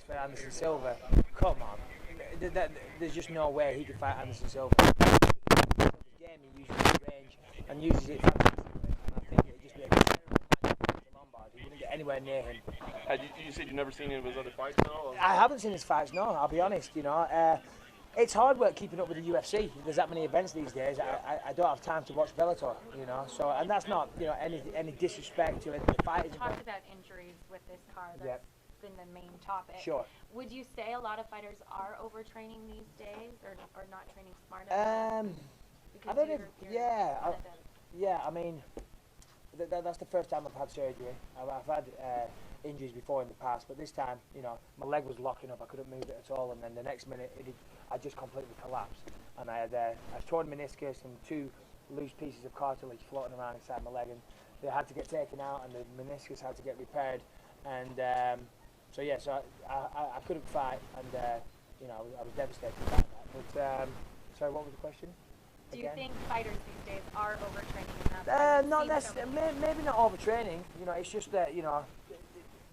next for Anderson Silva. Come on. There's just no way he could fight Anderson Silva. Game, he uses his range and uses it fantastically. And I think it'd just be a terrible match for Lombard. He wouldn't get anywhere near him. You said you've never seen any of his other fights, no? I haven't seen his fights, no, I'll be honest, you know. It's hard work keeping up with the UFC. There's that many events these days. I don't have time to watch Bellator, you know. So, and that's not, you know, any disrespect to any of the fighters. You talked about injuries with this card. That's been the main topic. Sure. Would you say a lot of fighters are overtraining these days, or not training smart enough? I don't know. Yeah. I mean, that's the first time I've had surgery. I've had injuries before in the past, but this time, you know, my leg was locking up. I couldn't move it at all, and then the next minute, I just completely collapsed. And I had a torn meniscus and 2 loose pieces of cartilage floating around inside my leg, and they had to get taken out, and the meniscus had to get repaired. And so I couldn't fight, and you know, I was devastated about that. But sorry, what was the question? Do you think fighters these days are overtraining enough? Not necessarily. Maybe not overtraining. You know, it's just that, you know,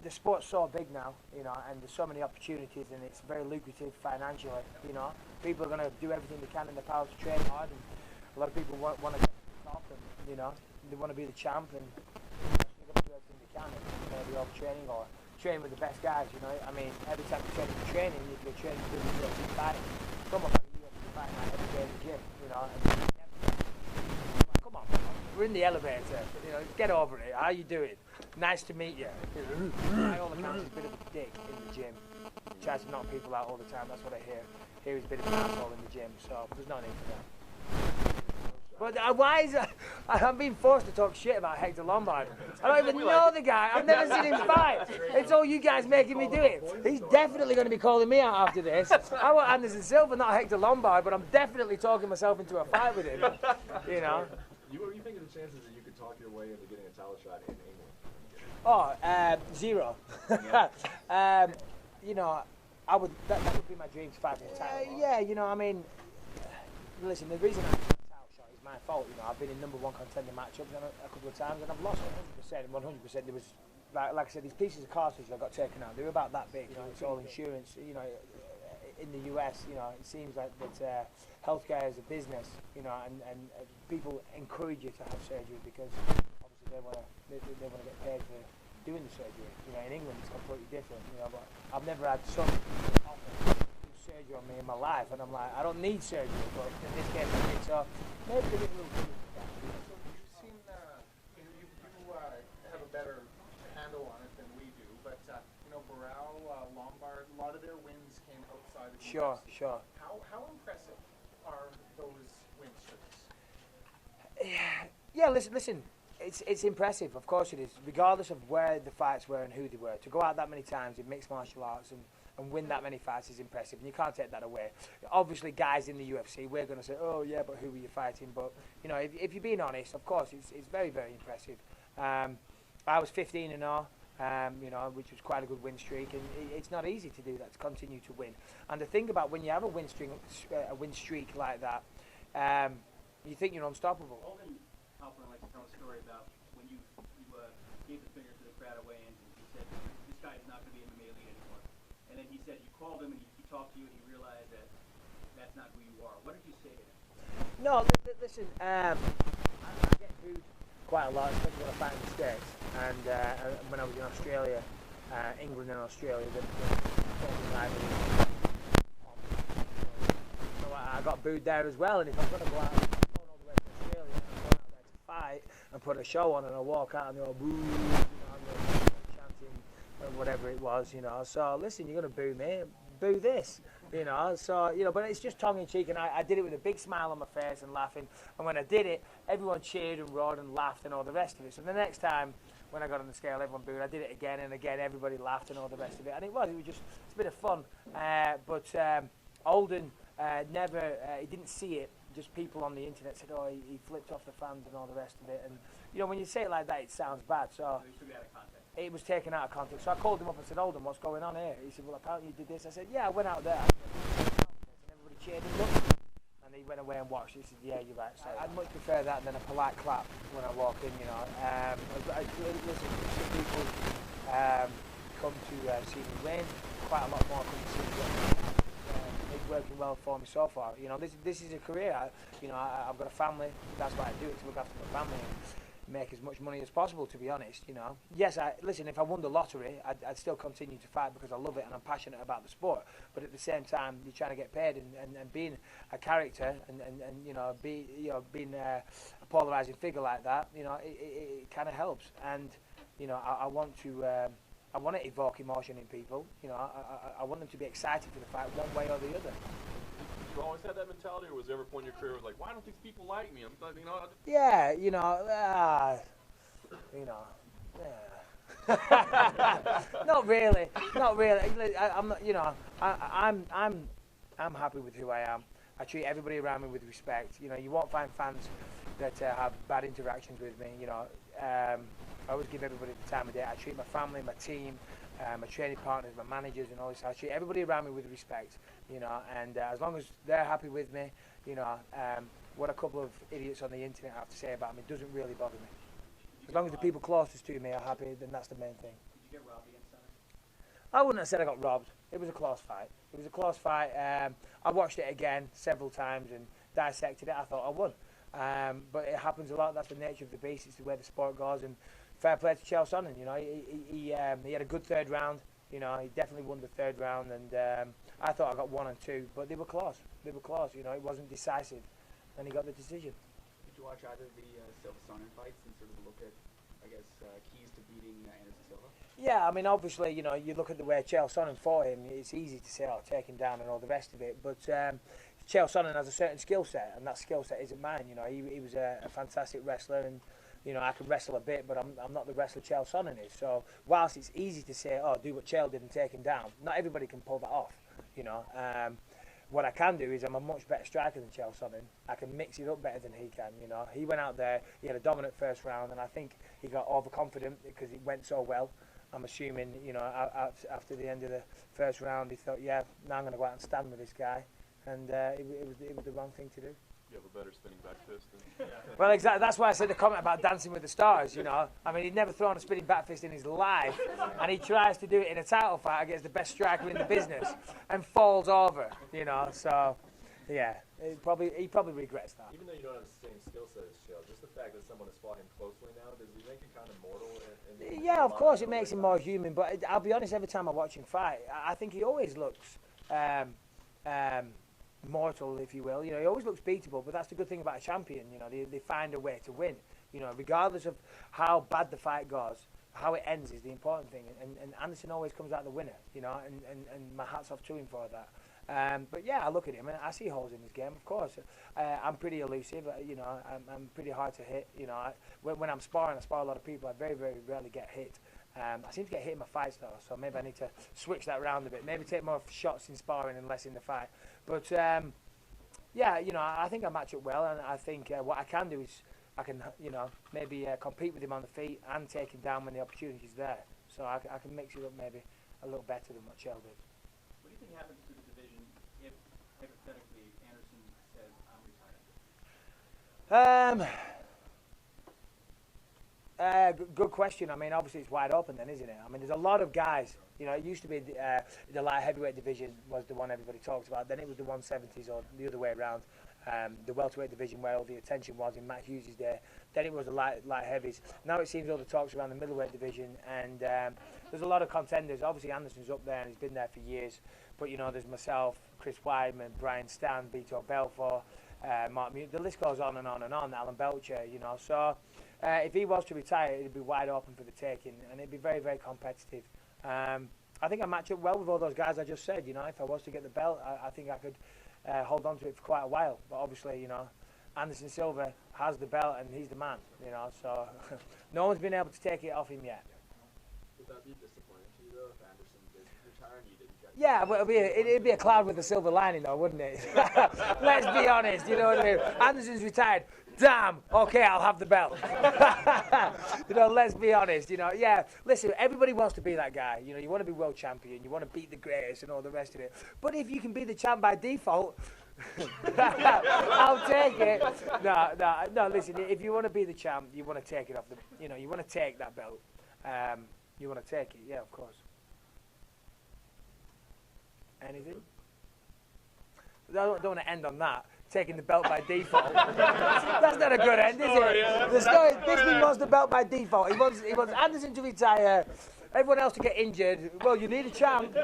the sport's so big now, you know, and there's so many opportunities, and it's very lucrative financially. You know, people are going to do everything they can in their power to train hard, and a lot of people want to get to the top, and you know, they want to be the champ, and they're going to do everything they can. And maybe overtraining or train with the best guys. You know, I mean, every time you're training, if you're training with the UFC fighting, someone like the UFC fighting night every day in the gym, you know. And come on, we're in the elevator. You know, get over it. How you doing? Nice to meet you. By all accounts, he's a bit of a dick in the gym. He tries to knock people out all the time. That's what I hear. He's a bit of an asshole in the gym. So there's no need for that. But why is that? I'm being forced to talk shit about Hector Lombard. I don't even know the guy. I've never seen him fight. It's all you guys making me do it. He's definitely going to be calling me out after this. I want Anderson Silva, not Hector Lombard, but I'm definitely talking myself into a fight with him. You know. What are you thinking of the chances that you could talk your way into getting a title shot in England? Oh, 0. You know, that would be my dream to fight for the title. Yeah, you know, I mean, listen, the reason I got a title shot is my fault. You know, I've been in #1 contender matchups a couple of times, and I've lost 100%. 100%. There was, like I said, these pieces of cartilage that got taken out. They were about that big. You know, it's all insurance. You know, in the US, you know, it seems like that healthcare is a business. You know, and people encourage you to have surgery because obviously they want to get paid for doing the surgery. You know, in England it's completely different. You know, but I've never had someone offer do surgery on me in my life, and I'm like, I don't need surgery, but in this case I did. So maybe they did a little bit. So you've seen, you have a better handle on it than we do, but you know, Burrell, Lombard, a lot of their wins came outside of the UFC. Sure. How impressive are those win streaks? Yeah, listen. It's impressive, of course it is, regardless of where the fights were and who they were. To go out that many times in mixed martial arts and win that many fights is impressive, and you can't take that away. Obviously, guys in the UFC, we're going to say, oh yeah, but who were you fighting? But, you know, if you're being honest, of course, it's very, very impressive. I was 15-0, you know, which was quite a good win streak, and it's not easy to do that, to continue to win. And the thing about when you have a win streak like that, you think you're unstoppable. Halpern likes to tell a story about when you gave the finger to the crowd away and he said, this guy is not going to be in the MMA league anymore. And then he said you called him and he talked to you and he realized that that's not who you are. What did you say to him? No, listen, I get booed quite a lot, especially when I fight in the States. And when I was in Australia, England and Australia, so I got booed there as well. And if I'm going to go out and put a show on, and I walk out and they're all boo, you know, and they're chanting or whatever it was, you know. So listen, you're gonna boo me, boo this, you know. So you know, but it's just tongue in cheek, and I did it with a big smile on my face and laughing. And when I did it, everyone cheered and roared and laughed and all the rest of it. So the next time when I got on the scale, everyone booed. I did it again and again. Everybody laughed and all the rest of it. And it was just it's a bit of fun. But Olden never, he didn't see it. Just people on the internet said, oh, he flipped off the fans and all the rest of it. And, you know, when you say it like that, it sounds bad. So it was taken out of context. So I called him up and said, Holden, what's going on here? He said, well, apparently you did this. I said, yeah, I went out there. And everybody cheered and looked. And he went away and watched. He said, yeah, you're right. So I'd much prefer that than a polite clap when I walk in, you know. Listen, some people come to see me win. quite a lot more coming soon. It's working well for me so far. You know, this is a career. I've got a family. That's why I do it, to look after my family and make as much money as possible. To be honest, you know. Yes, listen. If I won the lottery, I'd still continue to fight because I love it and I'm passionate about the sport. But at the same time, you're trying to get paid and being a character and being a polarizing figure like that, you know, it kind of helps. And you know, I want to evoke emotion in people. You know, I want them to be excited for the fight one way or the other. You always had that mentality, or was there ever a point in your career where like, why don't these people like me? Yeah, you know, not really. I'm not. You know, I'm happy with who I am. I treat everybody around me with respect. You know, you won't find fans that have bad interactions with me. You know, I always give everybody the time of day. I treat my family, my team, my training partners, my managers, and all this. I treat everybody around me with respect. You know, and as long as they're happy with me, you know, what a couple of idiots on the internet have to say about me doesn't really bother me. As long as the people closest to me are happy, then that's the main thing. Did you get robbed against Connor? I wouldn't have said I got robbed. It was a close fight. I watched it again several times and dissected it. I thought I won. But it happens a lot. That's the nature of the beast. It's the way the sport goes. And fair play to Chael Sonnen. You know, he had a good third round. You know, he definitely won the third round. And I thought I got 1 and 2, but they were close. You know, it wasn't decisive, and he got the decision. Did you watch either of the Silva Sonnen fights and sort of look at, I guess, keys to beating Anderson Silva? Yeah, I mean, obviously, you know, you look at the way Chael Sonnen fought him, it's easy to say, oh, take him down and all the rest of it, but Chael Sonnen has a certain skill set, and that skill set isn't mine. You know, he was a fantastic wrestler, and, you know, I can wrestle a bit, but I'm not the wrestler Chael Sonnen is. So, whilst it's easy to say, oh, do what Chael did and take him down, not everybody can pull that off, you know. What I can do is I'm a much better striker than Chael Sonnen. I can mix it up better than he can, you know. He went out there, he had a dominant first round, and I think he got overconfident because it went so well. I'm assuming, you know, after the end of the first round, he thought, yeah, now I'm going to go out and stand with this guy. And it was the wrong thing to do. You have a better spinning back fist than... Well, exactly. That's why I said the comment about Dancing with the Stars, you know. I mean, he'd never thrown a spinning back fist in his life, and he tries to do it in a title fight against the best striker in the business and falls over, you know. So, yeah, he probably regrets that. Even though you don't have the same skill set as Chael, just the fact that someone has fought him closely now, does it make it kind of mortal? Yeah, of course, it makes him more human. But I'll be honest, every time I watch him fight, I think he always looks mortal, if you will. You know, he always looks beatable, but that's the good thing about a champion. You know, they find a way to win. You know, regardless of how bad the fight goes, how it ends is the important thing. And Anderson always comes out the winner. You know, and my hat's off to him for that. But yeah, I look at him and I see holes in his game. Of course, I'm pretty elusive. You know, I'm pretty hard to hit. You know, when I'm sparring, I spar a lot of people. I very, very rarely get hit. I seem to get hit in my fights though, so maybe I need to switch that around a bit. Maybe take more shots in sparring and less in the fight. But yeah, you know, I think I match up well, and I think what I can do is I can, you know, maybe compete with him on the feet and take him down when the opportunity's there. So I can mix it up maybe a little better than what Chael did. What do you think happens to the division if, hypothetically, Anderson says, I'm retiring? Good question. I mean, obviously it's wide open then, isn't it? I mean, there's a lot of guys. You know, it used to be the light heavyweight division was the one everybody talked about. Then it was the 170s or the other way around. The welterweight division where all the attention was in Matt Hughes' day. Then it was the light heavies. Now it seems all the talks around the middleweight division, and there's a lot of contenders. Obviously Anderson's up there and he's been there for years. But you know, there's myself, Chris Weidman, Brian Stan, Vitor Belfort, Mark Mute. The list goes on and on and on. Alan Belcher, you know. So if he was to retire, it'd be wide open for the taking, and it'd be very, very competitive. I think I match up well with all those guys I just said. You know, if I was to get the belt, I think I could hold on to it for quite a while. But obviously, you know, Anderson Silva has the belt and he's the man. You know, so no one's been able to take it off him yet. Would that be disappointing to you though if Anderson did retire and you didn't get? Yeah, but it'd be a cloud with a silver lining, though, wouldn't it? Let's be honest. You know what I mean? Anderson's retired. Damn. Okay, I'll have the belt. You know, let's be honest. You know, yeah. Listen, everybody wants to be that guy. You know, you want to be world champion. You want to beat the greatest and all the rest of it. But if you can be the champ by default, I'll take it. No. Listen, if you want to be the champ, you want to take it off the. You know, you want to take that belt. You want to take it. Yeah, of course. Anything? I don't want to end on that. Taking the belt by default. That's not a good end, is it? The story, Bisping wants the belt by default. He wants Anderson to retire, everyone else to get injured. Well, you need a champ. Who's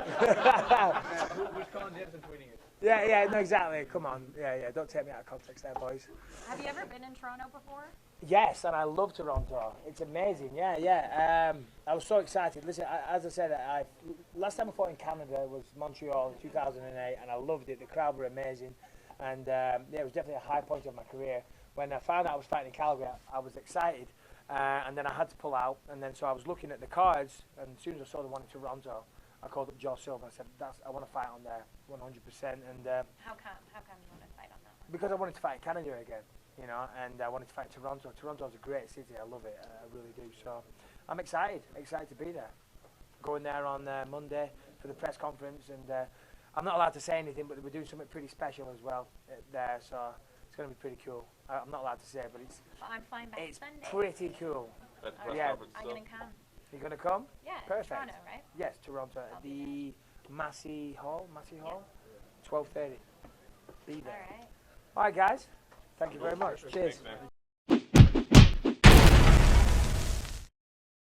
calling Anderson tweeting it? Yeah, no, exactly. Come on. Yeah, don't take me out of context there, boys. Have you ever been in Toronto before? Yes, and I love Toronto. It's amazing. Yeah. I was so excited. Listen, as I said, last time I fought in Canada was Montreal in 2008, and I loved it. The crowd were amazing. And it was definitely a high point of my career. When I found out I was fighting in Calgary, I was excited, and then I had to pull out. And then so I was looking at the cards, and as soon as I saw the one in Toronto, I called up Joe Silva and I said, I want to fight on there, 100%. And How come you want to fight on that one? because I wanted to fight in Canada again, and I wanted to fight in Toronto. Toronto's a great city. I love it. I really do. So I'm excited to be there. Going there on Monday for the press conference, and I'm not allowed to say anything, but we're doing something pretty special as well there, so it's going to be pretty cool. I'm not allowed to say, but I'm flying back it's Sunday. pretty cool. At the press Yeah. conference I'm stuff. gonna come. You're going to come? Yeah, Perfect. Toronto, right? Yes, Toronto. I'll The Massey Hall? 12:30. Be there. All right. All right, guys. Thank you very much. Cheers. Thanks, man.